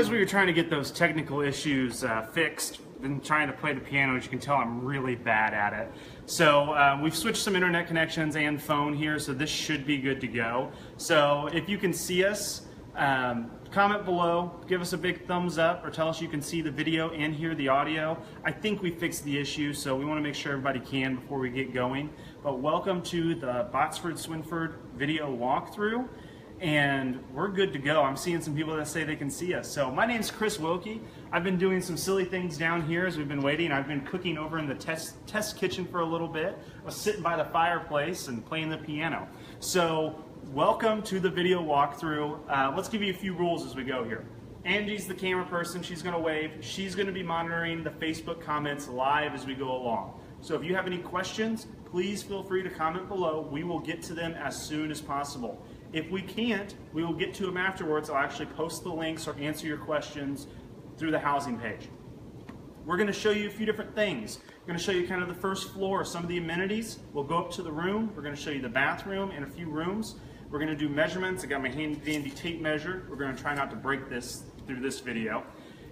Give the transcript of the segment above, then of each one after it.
as we were trying to get those technical issues fixed and trying to play the piano, as you can tell, I'm really bad at it. So we've switched some internet connections and phone here, so this should be good to go. So if you can see us, comment below, give us a big thumbs up, or tell us you can see the video and hear the audio. I think we fixed the issue, so we want to make sure everybody can before we get going. But welcome to the Botsford Swinford video walkthrough. And we're good to go. I'm seeing some people that say they can see us. So my name's Chris Wilkie. I've been doing some silly things down here as we've been waiting. I've been cooking over in the test kitchen for a little bit. I was sitting by the fireplace and playing the piano. So welcome to the video walkthrough. Let's give you a few rules as we go here. Angie's the camera person. She's going to wave. She's going to be monitoring the Facebook comments live as we go along. So if you have any questions, please feel free to comment below. We will get to them as soon as possible. If we can't, we will get to them afterwards. I'll actually post the links or answer your questions through the housing page. We're going to show you a few different things. We're going to show you kind of the first floor, some of the amenities. We'll go up to the room. We're going to show you the bathroom and a few rooms. We're going to do measurements. I got my handy tape measure. We're going to try not to break this through this video.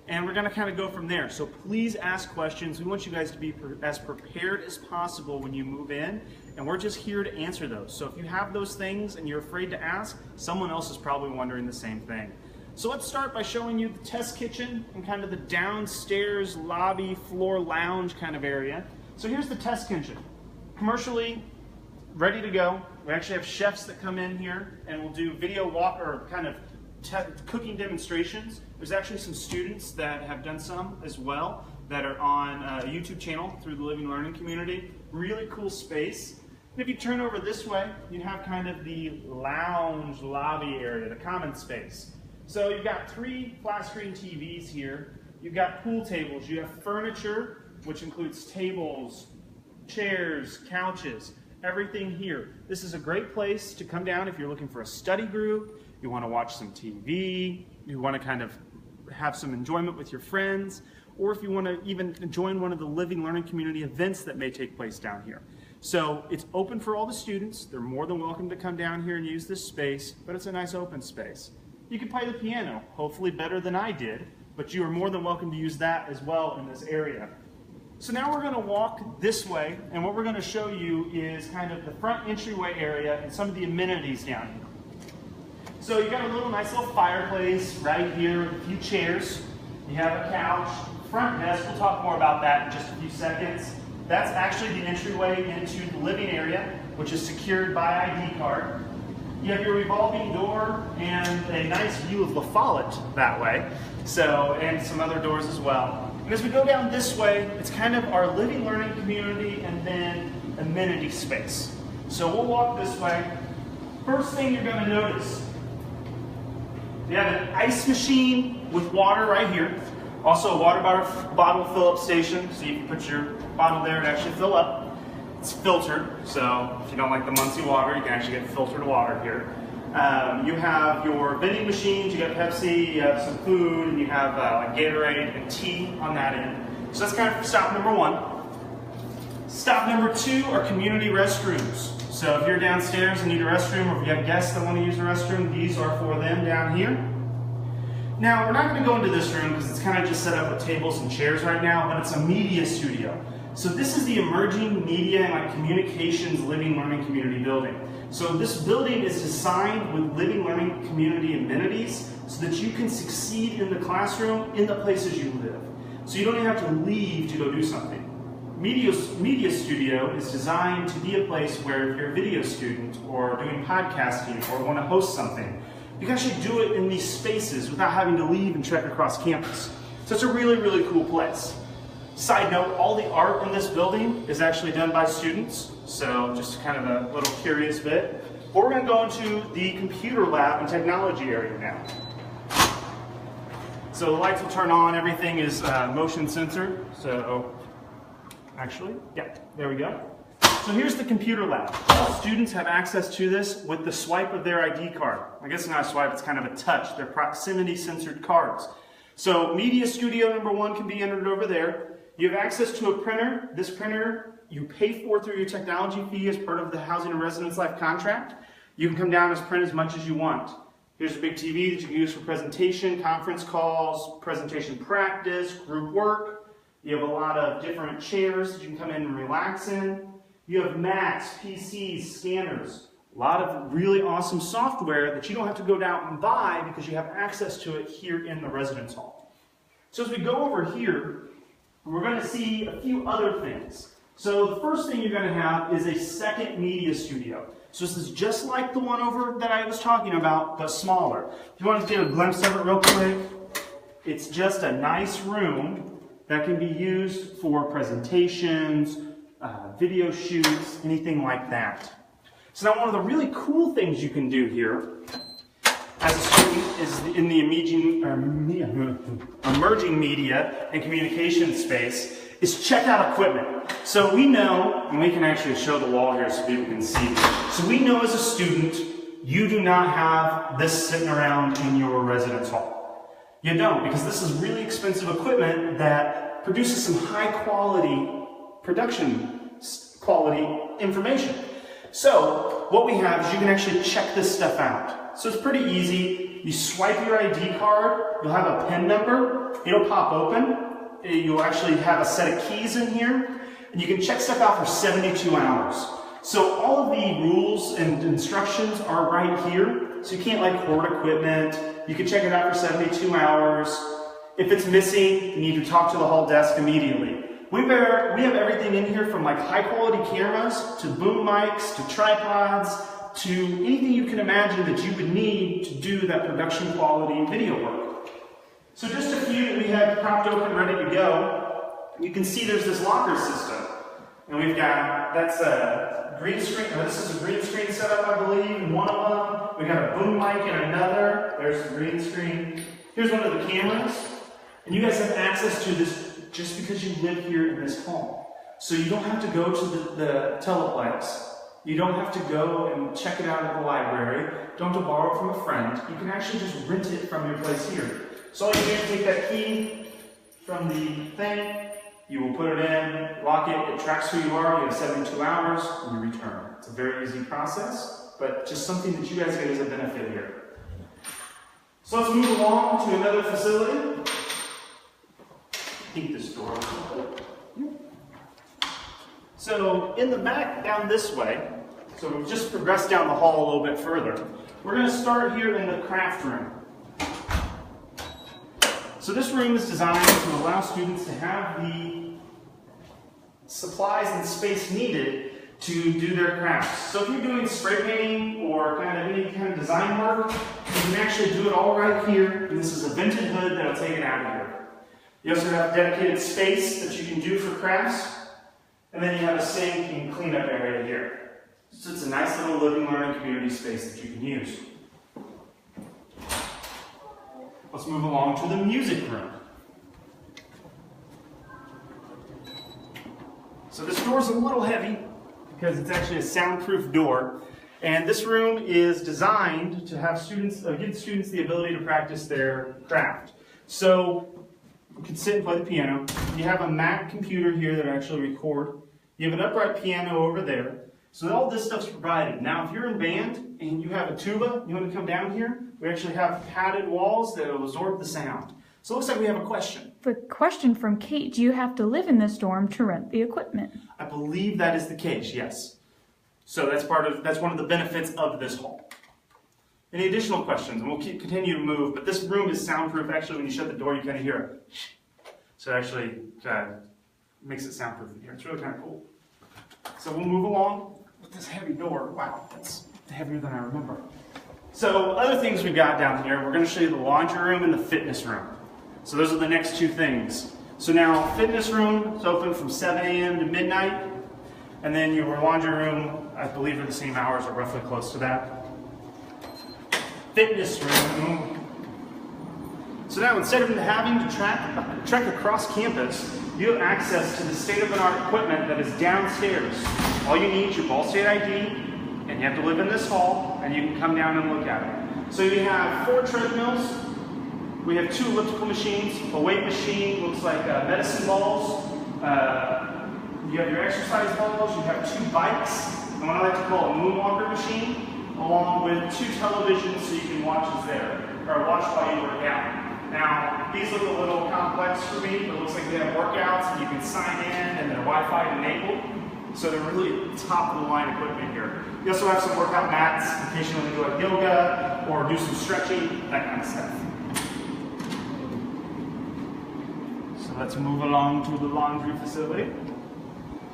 And we're going to kind of go from there. So please ask questions. We want you guys to be as prepared as possible when you move in. And we're just here to answer those. So if you have those things and you're afraid to ask, someone else is probably wondering the same thing. So let's start by showing you the test kitchen and kind of the downstairs lobby, floor lounge kind of area. So here's the test kitchen. Commercially ready to go. We actually have chefs that come in here and we'll do video walk or kind of cooking demonstrations. There's actually some students that have done some as well that are on a YouTube channel through the Living Learning community. Really cool space. And if you turn over this way, you have kind of the lounge lobby area, the common space. So you've got 3 flat screen TVs here. You've got pool tables. You have furniture, which includes tables, chairs, couches, everything here. This is a great place to come down if you're looking for a study group, you want to watch some TV, you want to kind of have some enjoyment with your friends, or if you want to even join one of the Living Learning community events that may take place down here. So it's open for all the students. They're more than welcome to come down here and use this space, but it's a nice open space. You can play the piano, hopefully better than I did, but you are more than welcome to use that as well in this area. So now we're going to walk this way, and what we're going to show you is kind of the front entryway area and some of the amenities down here. So you've got a nice little fireplace right here with a few chairs. You have a couch, front desk. We'll talk more about that in just a few seconds. That's actually the entryway into the living area, which is secured by ID card. You have your revolving door and a nice view of La Follette that way. So, and some other doors as well. And as we go down this way, it's kind of our Living Learning community and then amenity space. So we'll walk this way. First thing you're going to notice, you have an ice machine with water right here. Also a water bottle fill-up station, so you can put your bottle there and actually fill up. It's filtered, so if you don't like the Muncie water, you can actually get filtered water here. You have your vending machines, you got Pepsi, you have some food, and you have like Gatorade and tea on that end. So that's kind of stop number 1. Stop number 2 are community restrooms. So if you're downstairs and need a restroom, or if you have guests that want to use a restroom, these are for them down here. Now, we're not going to go into this room because it's kind of just set up with tables and chairs right now, but it's a media studio. So this is the emerging media and like communications Living Learning community building. So this building is designed with Living Learning community amenities so that you can succeed in the classroom in the places you live. So you don't even have to leave to go do something. Media Studio is designed to be a place where if you're a video student or doing podcasting or want to host something, you can actually do it in these spaces without having to leave and trek across campus. So it's a really, really cool place. Side note, all the art in this building is actually done by students. So just kind of a little curious bit. But we're going to go into the computer lab and technology area now. So the lights will turn on, everything is motion censored. So actually, yeah, there we go. So here's the computer lab. All students have access to this with the swipe of their ID card. I guess it's not a swipe, it's kind of a touch. They're proximity censored cards. So Media Studio number 1 can be entered over there. You have access to a printer. This printer you pay for through your technology fee as part of the Housing and Residence Life contract. You can come down and print as much as you want. Here's a big TV that you can use for presentation, conference calls, presentation practice, group work. You have a lot of different chairs that you can come in and relax in. You have Macs, PCs, scanners. A lot of really awesome software that you don't have to go out and buy because you have access to it here in the residence hall. So as we go over here, we're going to see a few other things. So the first thing you're going to have is a second media studio. So this is just like the one over that I was talking about, but smaller. If you want to get a glimpse of it real quick, it's just a nice room that can be used for presentations, video shoots, anything like that. So now one of the really cool things you can do here as a student is in the emerging media and communication space is check out equipment. So we know, and we can actually show the wall here so people can see. So we know as a student, you do not have this sitting around in your residence hall. You don't, because this is really expensive equipment that produces some high quality production quality information. So what we have is you can actually check this stuff out. So it's pretty easy. You swipe your ID card, you'll have a PIN number, it'll pop open. You'll actually have a set of keys in here, and you can check stuff out for 72 hours. So all of the rules and instructions are right here. So you can't like hoard equipment. You can check it out for 72 hours. If it's missing, you need to talk to the hall desk immediately. We have everything in here from like high quality cameras to boom mics to tripods to anything you can imagine that you would need to do that production quality video work. So just a few that we have propped open, ready to go. You can see there's this locker system. And we've got, that's a green screen, this is a green screen setup, I believe, in one of them. We've got a boom mic in another. There's the green screen. Here's one of the cameras. And you guys have access to this just because you live here in this hall. So you don't have to go to the teleplex. You don't have to go and check it out at the library. Don't have to borrow it from a friend. You can actually just rent it from your place here. So all you do is take that key from the thing, you will put it in, lock it, it tracks who you are, you have 72 hours, and you return. It's a very easy process, but just something that you guys get as a benefit here. So let's move along to another facility. I think this door is open. So in the back, down this way, so we've just progressed down the hall a little bit further. We're going to start here in the craft room. So this room is designed to allow students to have the supplies and space needed to do their crafts. So if you're doing spray painting or kind of any kind of design work, you can actually do it all right here. And this is a vented hood that'll take it out of here. You also have dedicated space that you can do for crafts. And then you have a sink and cleanup area here. So it's a nice little living, learning community space that you can use. Let's move along to the music room. So this door is a little heavy because it's actually a soundproof door. And this room is designed to have students, give students the ability to practice their craft. So you can sit and play the piano. You have a Mac computer here that actually record. You have an upright piano over there. So all this stuff's provided. Now if you're in band and you have a tuba, you want to come down here, we actually have padded walls that will absorb the sound. So it looks like we have a question. The question from Kate, do you have to live in this dorm to rent the equipment? I believe that is the case, yes. So that's one of the benefits of this hall. Any additional questions? And we'll continue to move, but this room is soundproof. Actually, when you shut the door, you kind of hear it. So it actually makes it soundproof in here. It's really kind of cool. So we'll move along with this heavy door. Wow, that's heavier than I remember. So other things we've got down here, we're going to show you the laundry room and the fitness room. So those are the next two things. So now fitness room is open from 7 a.m. to midnight. And then your laundry room, I believe, are the same hours or roughly close to that. Fitness room. So now instead of having to trek across campus, you have access to the state-of-the-art equipment that is downstairs. All you need is your Ball State ID, and you have to live in this hall, and you can come down and look at it. So you have 4 treadmills. We have 2 elliptical machines, a weight machine, looks like medicine balls. You have your exercise balls. You have 2 bikes, and what I like to call a moonwalker machine. along with 2 televisions so you can watch us there, or watch while you work out. Now, these look a little complex for me, but it looks like they have workouts and you can sign in and they're Wi-Fi enabled. So they're really top of the line equipment here. You also have some workout mats in case you want to do like yoga or do some stretching, that kind of stuff. So let's move along to the laundry facility.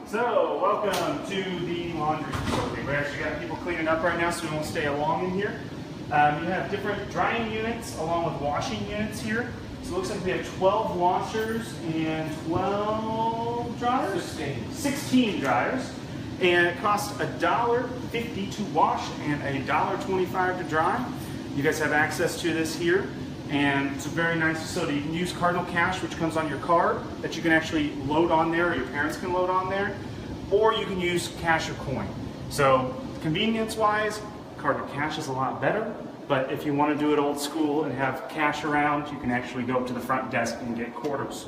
So, welcome to the laundry facility. We actually got people cleaning up right now, so we won't stay long in here. You have different drying units along with washing units here. So it looks like we have 12 washers and 12 dryers? 16 dryers. And it costs $1.50 to wash and $1.25 to dry. You guys have access to this here. And it's a very nice facility. You can use Cardinal Cash, which comes on your card, that you can actually load on there, or your parents can load on there, or you can use cash or coin. So convenience-wise, Cardinal Cash is a lot better, but if you want to do it old school and have cash around, you can actually go up to the front desk and get quarters.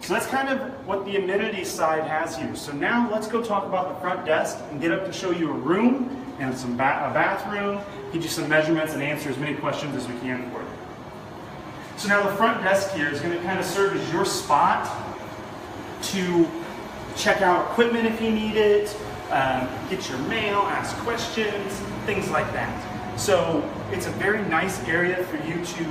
So that's kind of what the amenities side has here. So now let's go talk about the front desk and get up to show you a room and a bathroom, get you some measurements and answer as many questions as we can for you. So now the front desk here is going to kind of serve as your spot to check out equipment if you need it, get your mail, ask questions, things like that. So it's a very nice area for you to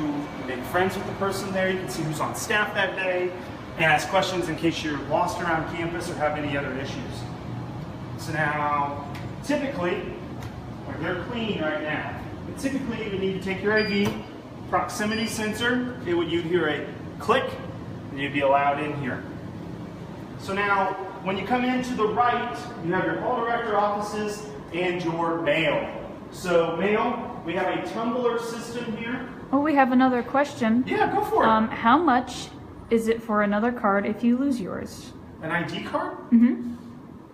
make friends with the person there. You can see who's on staff that day and ask questions in case you're lost around campus or have any other issues. So now, typically, like they're clean right now, but typically you would need to take your ID, proximity sensor, you'd hear a click, and you'd be allowed in here. So now, when you come in to the right, you have your hall director offices and your mail. So mail, we have a tumbler system here. Oh, we have another question. Yeah, go for it. How much is it for another card if you lose yours? An ID card? Mm-hmm.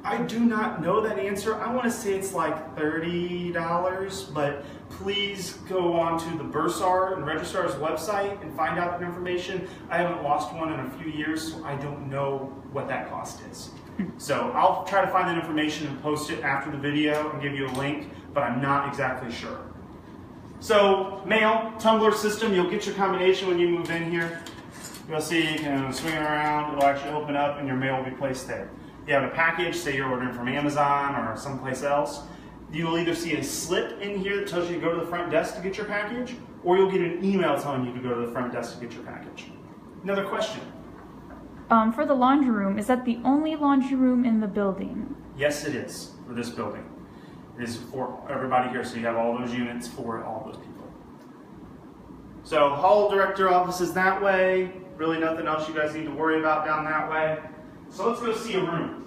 I do not know that answer. I want to say it's like $30, but please go on to the Bursar and Registrar's website and find out that information. I haven't lost one in a few years, so I don't know what that cost is. So I'll try to find that information and post it after the video and give you a link, but I'm not exactly sure. So mail, tumbler system, you'll get your combination when you move in here. You'll see you can swing it around, it'll actually open up and your mail will be placed there. You have a package, say you're ordering from Amazon or someplace else, you'll either see a slip in here that tells you to go to the front desk to get your package, or you'll get an email telling you to go to the front desk to get your package. Another question. For the laundry room, is that the only laundry room in the building? Yes, it is for this building. It is for everybody here, so you have all those units for all those people. So hall director office is that way. Really nothing else you guys need to worry about down that way. So let's go see a room.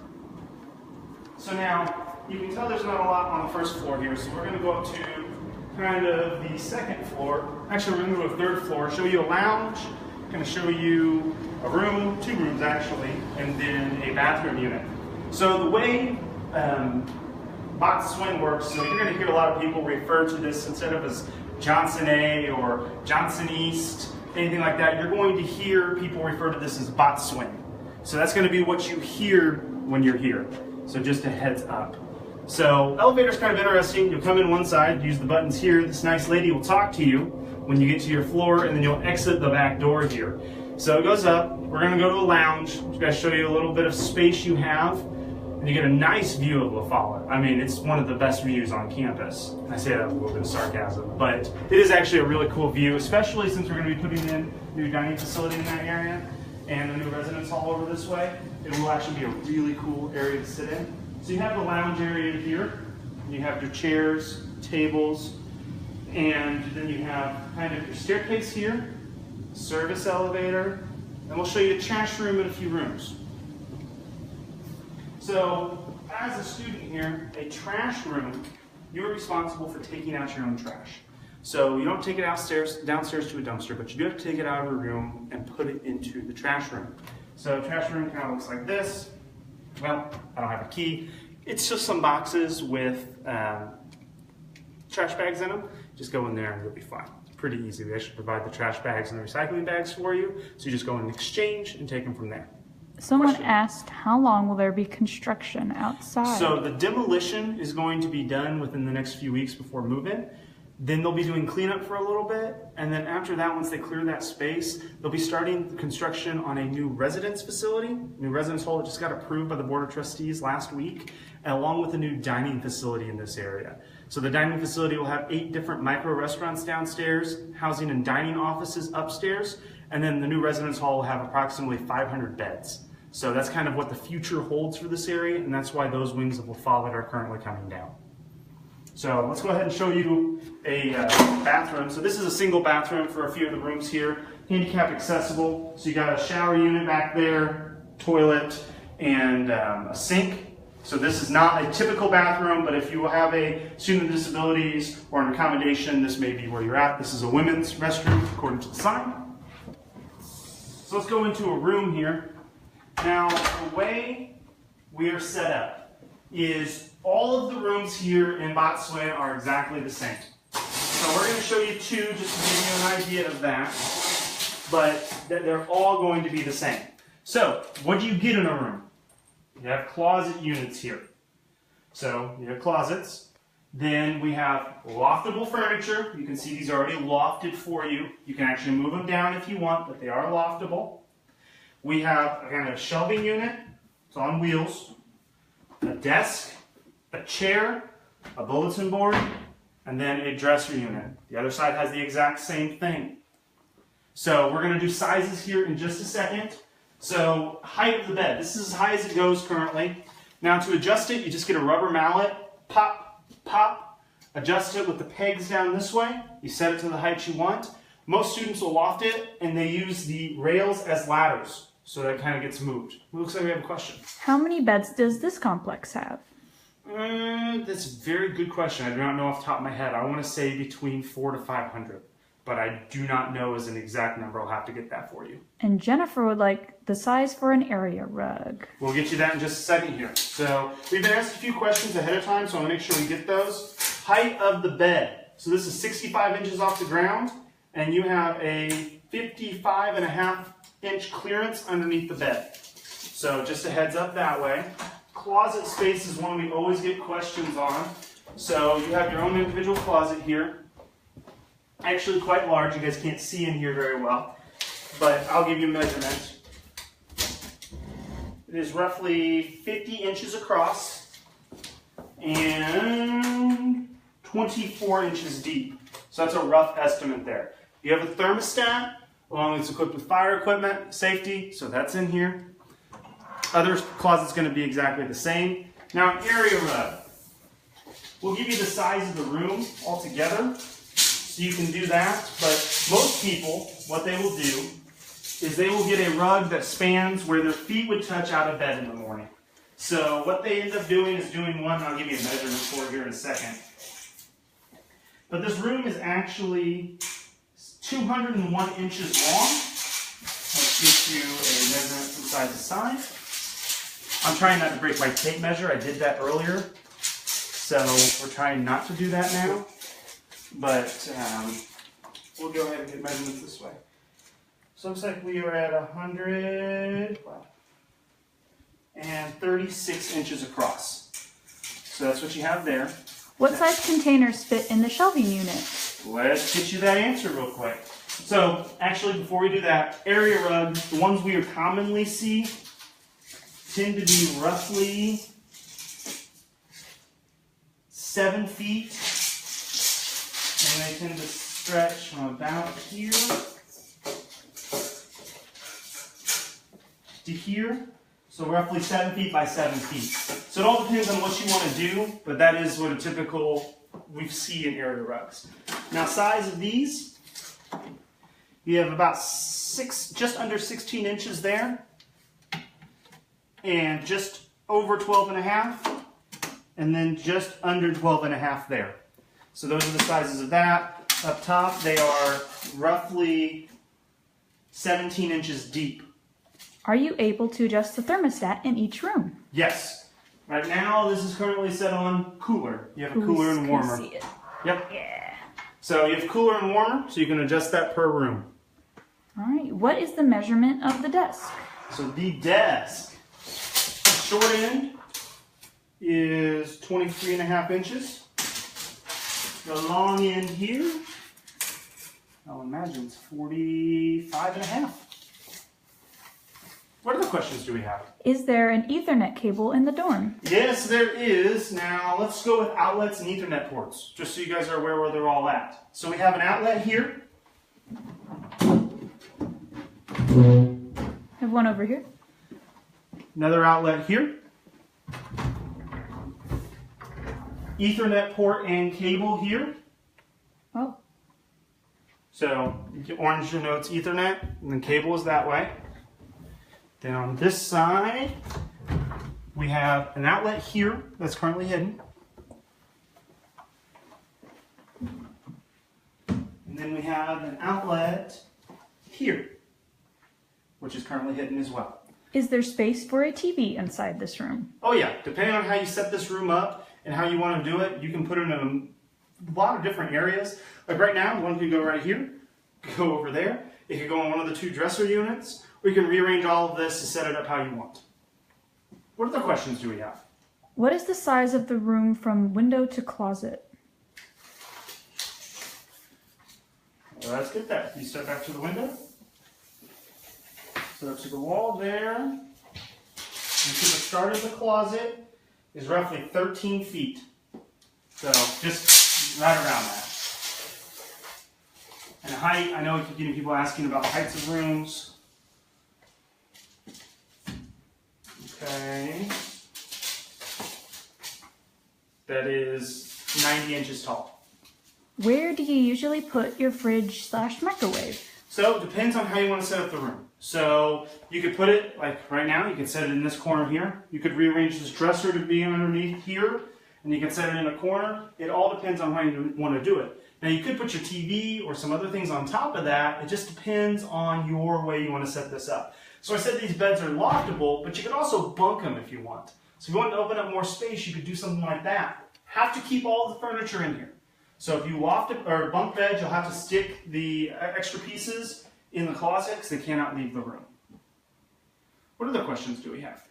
So now, you can tell there's not a lot on the first floor here, so we're going to go up to kind of the second floor. Actually, we're going to go to the third floor, show you a lounge, going to show you a room, 2 rooms actually, and then a bathroom unit. So the way Botsford works, so you're going to hear a lot of people refer to this instead of as Johnson A or Johnson East, anything like that, you're going to hear people refer to this as Botsford. So that's going to be what you hear when you're here. So just a heads up. So elevator's kind of interesting. You'll come in one side, use the buttons here. This nice lady will talk to you when you get to your floor, and then you'll exit the back door here. So it goes up. We're going to go to a lounge. I'm going to show you a little bit of space you have, and you get a nice view of La Follette. I mean, it's one of the best views on campus. I say that with a little bit of sarcasm, but it is actually a really cool view, especially since we're going to be putting in a new dining facility in that area and a new residence hall over this way. It will actually be a really cool area to sit in. So you have the lounge area here, and you have your chairs, tables, and then you have kind of your staircase here, service elevator, and we'll show you a trash room and a few rooms. So as a student here, a trash room, you're responsible for taking out your own trash. So you don't take it downstairs to a dumpster, but you do have to take it out of a room and put it into the trash room. So trash room kind of looks like this. Well, I don't have a key. It's just some boxes with trash bags in them. Just go in there and you'll be fine. It's pretty easy. They actually provide the trash bags and the recycling bags for you. So you just go and exchange and take them from there. Someone Question. asked, how long will there be construction outside? So the demolition is going to be done within the next few weeks before move-in. Then they'll be doing cleanup for a little bit, and then after that, once they clear that space, they'll be starting construction on a new residence facility, new residence hall that just got approved by the Board of Trustees last week, along with a new dining facility in this area. So the dining facility will have 8 different micro restaurants downstairs, housing and dining offices upstairs, and then the new residence hall will have approximately 500 beds. So that's kind of what the future holds for this area, and that's why those wings of La Follette are currently coming down. So let's go ahead and show you a bathroom. So this is a single bathroom for a few of the rooms here, handicap accessible. So you got a shower unit back there, toilet, and a sink. So this is not a typical bathroom, but if you have a student with disabilities or an accommodation, this may be where you're at. This is a women's restroom according to the sign. So let's go into a room here. Now, the way we are set up is all of the rooms here in Botsford are exactly the same. So we're going to show you 2 just to give you an idea of that, but they're all going to be the same. So, what do you get in a room? You have closet units here. So, you have closets. Then we have loftable furniture. You can see these are already lofted for you. You can actually move them down if you want, but they are loftable. We have, again, a shelving unit. It's on wheels. A desk, a chair, a bulletin board, and then a dresser unit. The other side has the exact same thing. So we're going to do sizes here in just a second. So height of the bed. This is as high as it goes currently. Now to adjust it, you just get a rubber mallet, pop, pop, adjust it with the pegs down this way. You set it to the height you want. Most students will loft it, and they use the rails as ladders. So that kind of gets moved. It looks like we have a question. How many beds does this complex have? That's a very good question. I do not know off the top of my head. I want to say between 400 to 500, but I do not know as an exact number. I'll have to get that for you. And Jennifer would like the size for an area rug. We'll get you that in just a second here. So we've been asked a few questions ahead of time, so I want to make sure we get those. Height of the bed. So this is 65 inches off the ground, and you have a 55.5-inch clearance underneath the bed. So just a heads up that way. Closet space is one we always get questions on. So you have your own individual closet here. Actually quite large. You guys can't see in here very well, but I'll give you a measurement. It is roughly 50 inches across and 24 inches deep. So that's a rough estimate there. You have a thermostat, along with it's equipped with fire equipment, safety, so that's in here. Other closet's going to be exactly the same. Now, an area rug. We'll give you the size of the room altogether, so you can do that. But most people, what they will do is they will get a rug that spans where their feet would touch out of bed in the morning. So what they end up doing is doing one, and I'll give you a measurement for it here in a second. But this room is actually 201 inches long. Let's get you a measurement from side to side. I'm trying not to break my tape measure. I did that earlier. So we're trying not to do that now. But we'll go ahead and get measurements this way. So it looks like we are at 136 inches across. So that's what you have there. What size containers fit in the shelving unit? Let's get you that answer real quick. So, actually, before we do that, area rugs, the ones we commonly see, tend to be roughly 7 feet. And they tend to stretch from about here to here. So roughly 7 feet by 7 feet. So it all depends on what you want to do, but that is what a typical we see in area rugs. Now, size of these, you have about just under 16 inches there, and just over 12.5, and then just under 12.5 there. So those are the sizes of that. Up top, they are roughly 17 inches deep. Are you able to adjust the thermostat in each room? Yes. Right now, this is currently set on cooler. You have a cooler and warmer. See it. Yep. Yeah. So you have cooler and warmer, so you can adjust that per room. All right. What is the measurement of the desk? So the desk, short end is 23.5 inches. The long end here, I'll imagine it's 45.5. What other questions do we have? Is there an Ethernet cable in the dorm? Yes, there is. Now, let's go with outlets and Ethernet ports, just so you guys are aware where they're all at. So we have an outlet here. I have one over here. Another outlet here. Ethernet port and cable here. Oh. So, orange denotes Ethernet, and the cable is that way. Then on this side, we have an outlet here that's currently hidden. And then we have an outlet here, which is currently hidden as well. Is there space for a TV inside this room? Oh yeah, depending on how you set this room up and how you want to do it, you can put it in a lot of different areas. Like right now, one could go right here, go over there. It could go on one of the 2 dresser units, or you can rearrange all of this to set it up how you want. What other questions do we have? What is the size of the room from window to closet? Well, let's get that. You step back to the window. So to the wall there, and to the start of the closet is roughly 13 feet. So just right around that. And height, I know we keep getting people asking about heights of rooms. Okay. That is 90 inches tall. Where do you usually put your fridge/microwave? So it depends on how you want to set up the room. So you could put it, like right now, you could set it in this corner here. You could rearrange this dresser to be underneath here, and you can set it in a corner. It all depends on how you want to do it. Now you could put your TV or some other things on top of that. It just depends on your way you want to set this up. So I said these beds are loftable, but you could also bunk them if you want. So if you want to open up more space, you could do something like that. Have to keep all the furniture in here. So if you loft it, or bunk beds, you'll have to stick the extra pieces in the closet because they cannot leave the room. What other questions do we have?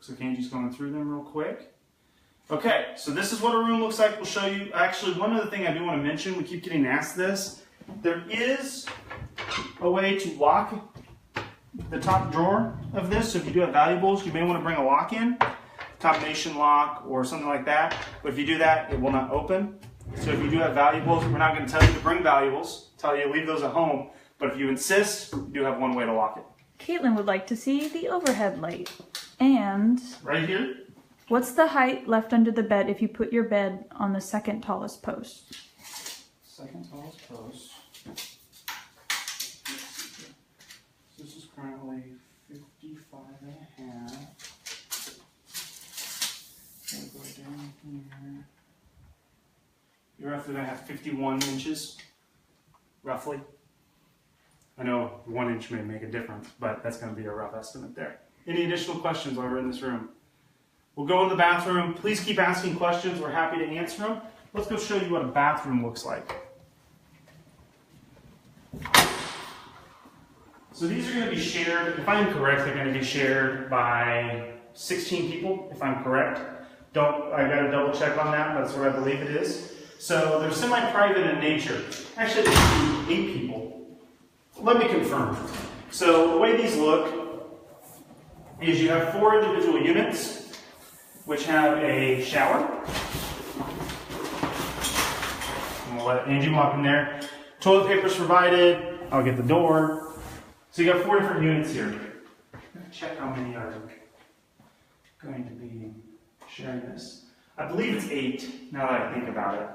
So Angie's going through them real quick. Okay, so this is what a room looks like. We'll show you. Actually, one other thing I do want to mention, we keep getting asked this. There is a way to lock the top drawer of this. So if you do have valuables, you may want to bring a lock in, combination lock or something like that. But if you do that, it will not open. So if you do have valuables, we're not going to tell you to bring valuables, tell you to leave those at home. But if you insist, you do have one way to lock it. Caitlin would like to see the overhead light. And right here. What's the height left under the bed if you put your bed on the second tallest post? Second tallest post. This is currently 55.5. Go down here. You're roughly going to have 51 inches, roughly. I know 1 inch may make a difference, but that's going to be a rough estimate there. Any additional questions while we're in this room? We'll go in the bathroom. Please keep asking questions. We're happy to answer them. Let's go show you what a bathroom looks like. So these are going to be shared, if I'm correct, they're going to be shared by 16 people, if I'm correct. I got to double check on that, but that's what I believe it is. So they're semi-private in nature. Actually, it's 8 people. Let me confirm. So the way these look is you have 4 individual units, which have a shower. I'm gonna let Angie walk in there. Toilet paper's provided. I'll get the door. So you got 4 different units here. Check how many are going to be sharing this. I believe it's 8, now that I think about it.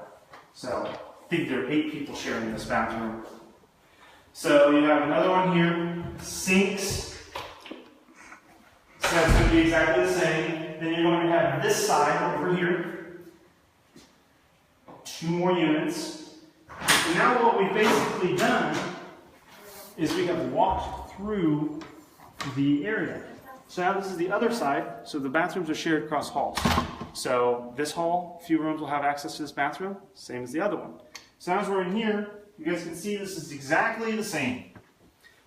So I think there are 8 people sharing this bathroom. So you have another one here, sinks. So that's going to be exactly the same. Then you're going to have this side over here. 2 more units. And now what we've basically done is we have walked through the area. So now this is the other side. So the bathrooms are shared across halls. So this hall, few rooms will have access to this bathroom, same as the other one. So now as we're in here, you guys can see this is exactly the same.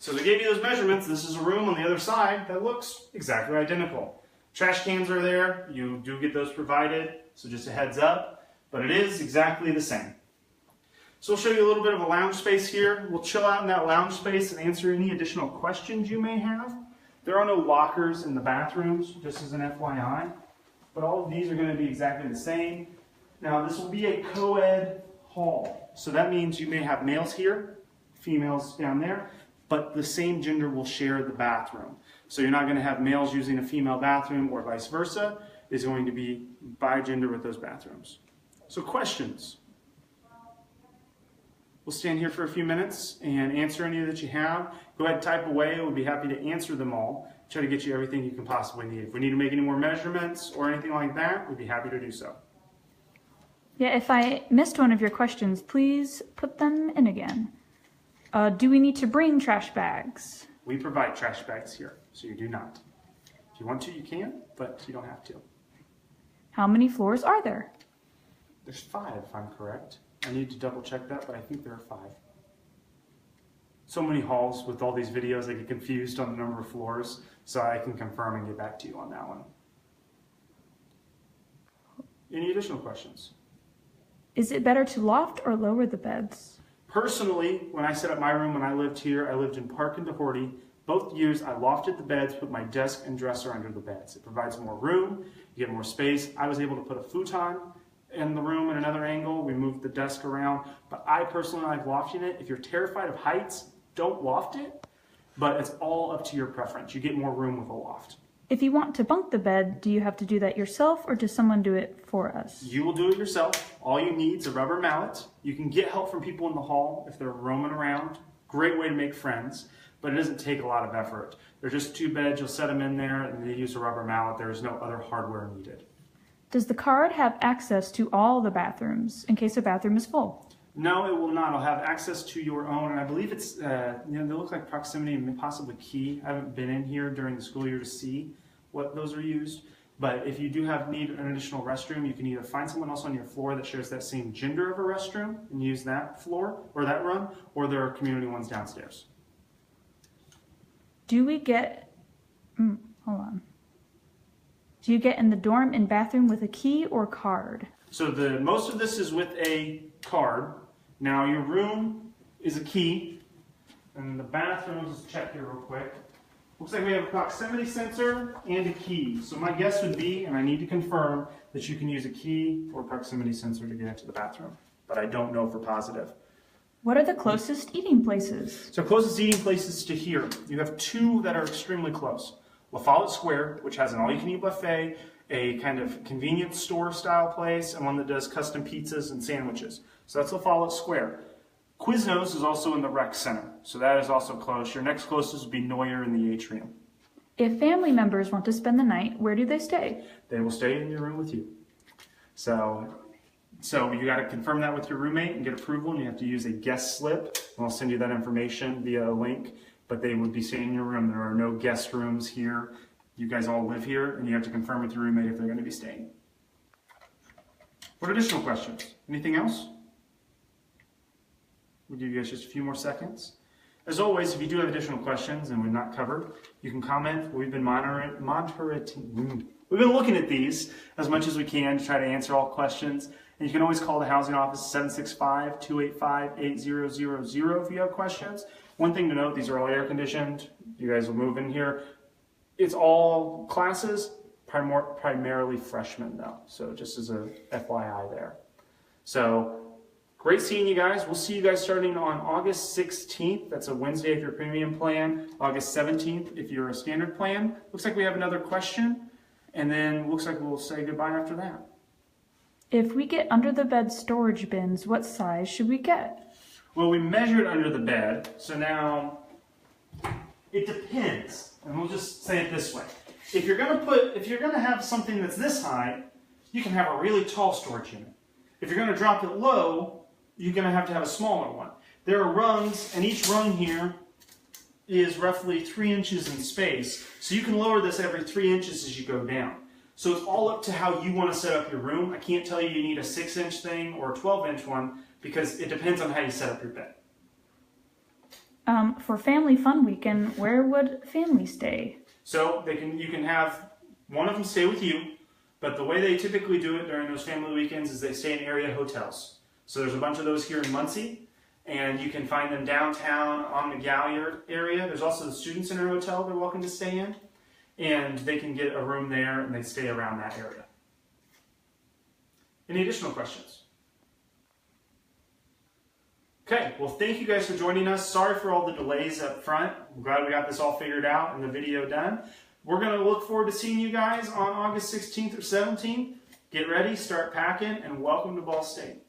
So they gave you those measurements. This is a room on the other side that looks exactly identical. Trash cans are there. You do get those provided, so just a heads up. But it is exactly the same. So we'll show you a little bit of a lounge space here. We'll chill out in that lounge space and answer any additional questions you may have. There are no lockers in the bathrooms, just as an FYI. But all of these are going to be exactly the same. Now this will be a co-ed hall. So that means you may have males here, females down there, but the same gender will share the bathroom. So you're not going to have males using a female bathroom or vice versa. It's going to be by gender with those bathrooms. So questions? We'll stand here for a few minutes and answer any that you have. Go ahead and type away. We'll be happy to answer them all. Try to get you everything you can possibly need. If we need to make any more measurements or anything like that, we'd be happy to do so. Yeah, if I missed one of your questions, please put them in again. Do we need to bring trash bags? We provide trash bags here, so you do not. If you want to, you can, but you don't have to. How many floors are there? There's 5, if I'm correct. I need to double check that, but I think there are 5. So many halls with all these videos, I get confused on the number of floors, so I can confirm and get back to you on that one. Any additional questions? Is it better to loft or lower the beds? Personally, when I set up my room when I lived here, I lived in Park and Doherty. Both years I lofted the beds, put my desk and dresser under the beds. It provides more room, you get more space. I was able to put a futon in the room at another angle. We moved the desk around, but I personally like lofting it. If you're terrified of heights, don't loft it, but it's all up to your preference. You get more room with a loft. If you want to bunk the bed, do you have to do that yourself or does someone do it for us? You will do it yourself. All you need is a rubber mallet. You can get help from people in the hall if they're roaming around. Great way to make friends, but it doesn't take a lot of effort. They're just 2 beds. You'll set them in there and they use a rubber mallet. There is no other hardware needed. Does the card have access to all the bathrooms in case a bathroom is full? No, it will not. It'll have access to your own, and I believe it's, they look like proximity and possibly key. I haven't been in here during the school year to see what those are used, but if you do need an additional restroom, you can either find someone else on your floor that shares that same gender of a restroom and use that floor or that run, or there are community ones downstairs. Do we get, hold on. Do you get in the dorm and bathroom with a key or card? So most of this is with a card. Now your room is a key, and the bathroom, let's check here real quick. Looks like we have a proximity sensor and a key. So my guess would be, and I need to confirm, that you can use a key or proximity sensor to get into the bathroom, but I don't know for positive. What are the closest eating places? So closest eating places to here, you have 2 that are extremely close. La Follette Square, which has an all-you-can-eat buffet, a kind of convenience store style place, and one that does custom pizzas and sandwiches. So that's La Follette Square. Quiznos is also in the rec center, so that is also close. Your next closest would be Neuer in the atrium. If family members want to spend the night, where do they stay? They will stay in your room with you. So you got to confirm that with your roommate and get approval, and you have to use a guest slip. And I'll send you that information via a link, but they would be staying in your room. There are no guest rooms here. You guys all live here, and you have to confirm with your roommate if they're going to be staying. What additional questions? Anything else? We'll give you guys just a few more seconds. As always, if you do have additional questions and we've not covered, you can comment. We've been we've been looking at these as much as we can to try to answer all questions. And you can always call the housing office 765-285-8000 if you have questions. One thing to note, these are all air conditioned. You guys will move in here. It's all classes, primarily freshmen though. So just as a FYI there. So great seeing you guys. We'll see you guys starting on August 16th. That's a Wednesday if you're a premium plan. August 17th if you're a standard plan. Looks like we have another question. And then looks like we'll say goodbye after that. If we get under the bed storage bins, what size should we get? Well, we measured under the bed. So now it depends. And we'll just say it this way. If you're gonna have something that's this high, you can have a really tall storage unit. If you're gonna drop it low, you're going to have a smaller one. There are rungs, and each rung here is roughly 3 inches in space, so you can lower this every 3 inches as you go down. So it's all up to how you want to set up your room. I can't tell you need a 6-inch thing or a 12-inch one because it depends on how you set up your bed. For family fun weekend, where would family stay? So you can have one of them stay with you, but the way they typically do it during those family weekends is they stay in area hotels. So there's a bunch of those here in Muncie, and you can find them downtown on the Galliard area. There's also the Student Center Hotel they're welcome to stay in, and they can get a room there and they stay around that area. Any additional questions? Okay, well thank you guys for joining us. Sorry for all the delays up front. I'm glad we got this all figured out and the video done. We're going to look forward to seeing you guys on August 16th or 17th. Get ready, start packing, and welcome to Ball State.